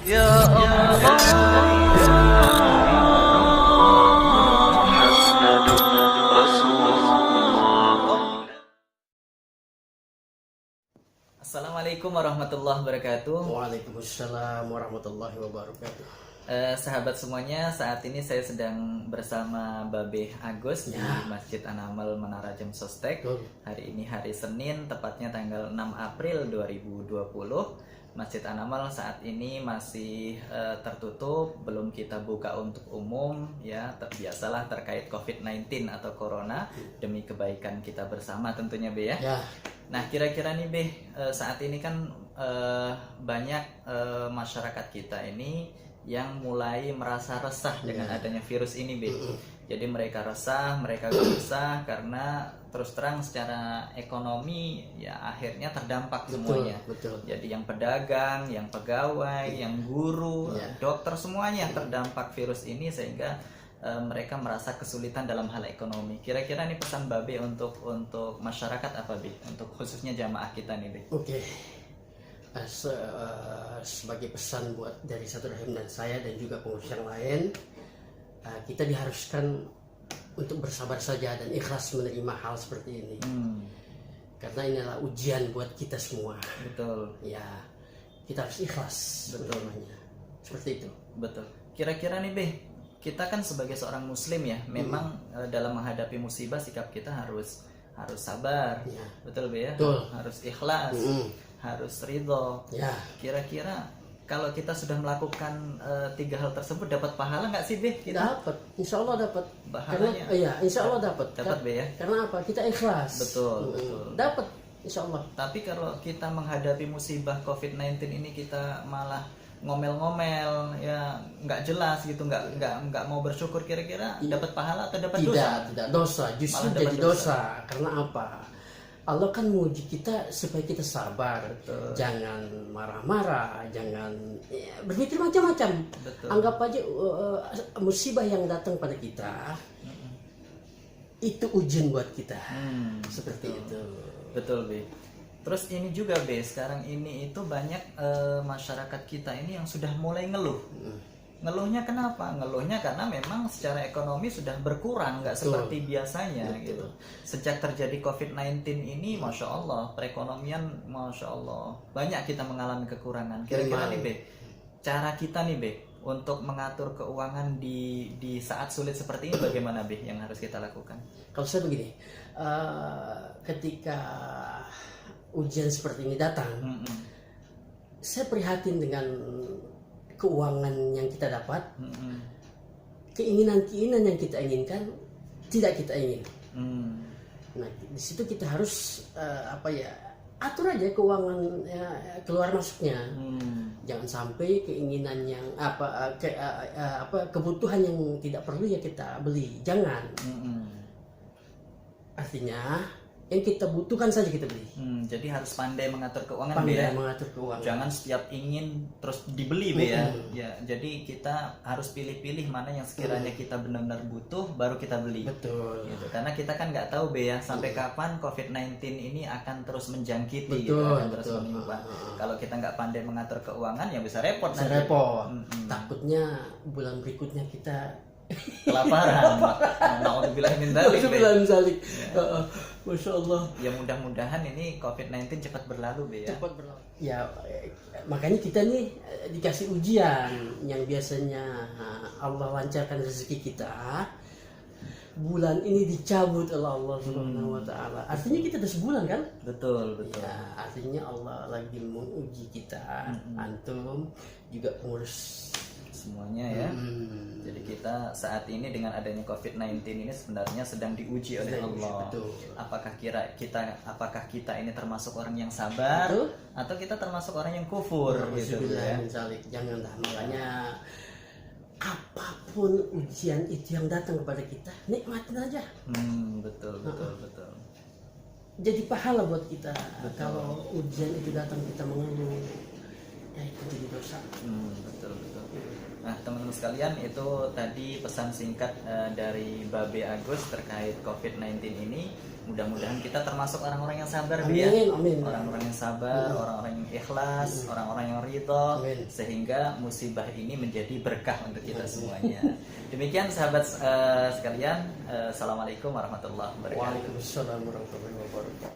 Ya Allah. Assalamualaikum warahmatullahi wabarakatuh. Waalaikumsalam warahmatullahi wabarakatuh. Sahabat semuanya, saat ini saya sedang bersama Babe Agus di Masjid An-Amal Menara Jam Sostek. Hari ini hari Senin, tepatnya tanggal 6 April 2020. Masjid An-Amal saat ini masih tertutup, belum kita buka untuk umum ya, biasalah terkait COVID-19 atau Corona, demi kebaikan kita bersama tentunya Be ya. Nah kira-kira nih Be, saat ini kan banyak masyarakat kita ini yang mulai merasa resah dengan adanya virus ini Be. Jadi mereka resah, mereka gelisah karena terus terang secara ekonomi ya akhirnya terdampak semuanya. Jadi yang pedagang, yang pegawai, yang guru, dokter semuanya terdampak virus ini sehingga mereka merasa kesulitan dalam hal ekonomi. Kira-kira nih pesan Babe untuk masyarakat apa Be? Untuk khususnya jamaah kita nih Be. Sebagai pesan buat dari Satu Rahim dan saya dan juga pengurus yang lain, kita diharuskan untuk bersabar saja dan ikhlas menerima hal seperti ini. Karena inilah ujian buat kita semua. Betul. Ya, kita harus ikhlas. Namanya. Seperti itu. Betul. Kira-kira nih Be, kita kan sebagai seorang muslim ya, memang dalam menghadapi musibah sikap kita harus sabar. Betul Be ya? Harus ikhlas. Harus ridho. Kira-kira kalau kita sudah melakukan 3 hal tersebut dapat pahala nggak sih Be? Dapat, insya Allah dapat. Pahalanya? Karena, insya Allah dapat. Dapat Be ya? Karena apa? Kita ikhlas. Betul. Dapat, insya Allah. Tapi kalau kita menghadapi musibah COVID-19 ini kita malah ngomel-ngomel ya, nggak jelas gitu, nggak mau bersyukur, kira-kira dapat pahala atau dapat dosa? Tidak, dosa. Justru jadi dosa. Karena apa? Allah kan menguji kita supaya kita sabar. Jangan marah-marah, jangan berpikir macam-macam. Anggap aja musibah yang datang pada kita itu ujian buat kita. Seperti itu. Betul Be. Terus ini juga Be, sekarang ini itu banyak masyarakat kita ini yang sudah mulai ngeluh. Ngeluhnya kenapa? Ngeluhnya karena memang secara ekonomi sudah berkurang, nggak seperti biasanya gitu. Sejak terjadi COVID-19 ini, Masya Allah, perekonomian Masya Allah, banyak kita mengalami kekurangan. Kira-kira nih Be, cara kita nih Be, untuk mengatur keuangan di saat sulit seperti ini bagaimana Be, yang harus kita lakukan? Kalau saya begini, ketika ujian seperti ini datang, saya prihatin dengan keuangan yang kita dapat, keinginan-keinginan yang kita inginkan tidak kita ingin. Nah, di situ kita harus atur aja keuangan keluar masuknya. Jangan sampai keinginan yang kebutuhan yang tidak perlu ya kita beli. Jangan. Artinya yang kita butuhkan saja kita beli. Jadi harus pandai mengatur keuangan Be ya? Mengatur keuangan. Jangan setiap ingin terus dibeli Be ya. Ya, jadi kita harus pilih-pilih mana yang sekiranya kita benar-benar butuh baru kita beli. Betul. Gitu. Karena kita kan nggak tahu Be ya sampai kapan COVID-19 ini akan terus menjangkiti, akan terus menimpa. Kalau kita nggak pandai mengatur keuangan ya bisa repot. Takutnya bulan berikutnya kita kelaparan. Nauzubillah min dzalik. Masya Allah. Ya mudah-mudahan ini COVID-19 cepat berlalu Be ya. Ya makanya kita nih dikasih ujian yang biasanya Allah lancarkan rezeki kita. Bulan ini dicabut oleh Allah Subhanahu wa taala. Artinya kita udah sebulan kan? Betul. Ya, artinya Allah lagi menguji kita. Antum juga pengurus semuanya ya. Jadi kita saat ini dengan adanya COVID-19 ini sebenarnya sedang diuji oleh Allah. Apakah kita ini termasuk orang yang sabar atau kita termasuk orang yang kufur gitu ya. Janganlah, makanya apapun ujian itu yang datang kepada kita, nikmatin aja. Betul. Jadi pahala buat kita. Kalau ujian itu datang kita mengeluh, ya itu jadi dosa. Betul. Nah teman-teman sekalian, itu tadi pesan singkat dari Babe Agus terkait COVID-19 ini. Mudah-mudahan kita termasuk orang-orang yang sabar, amin, ya. Amin. Orang-orang yang sabar, orang-orang yang ikhlas, orang-orang yang ridho, sehingga musibah ini menjadi berkah untuk kita semuanya. Demikian sahabat sekalian, assalamualaikum warahmatullahi wabarakatuh. Waalaikumsalam warahmatullahi wabarakatuh.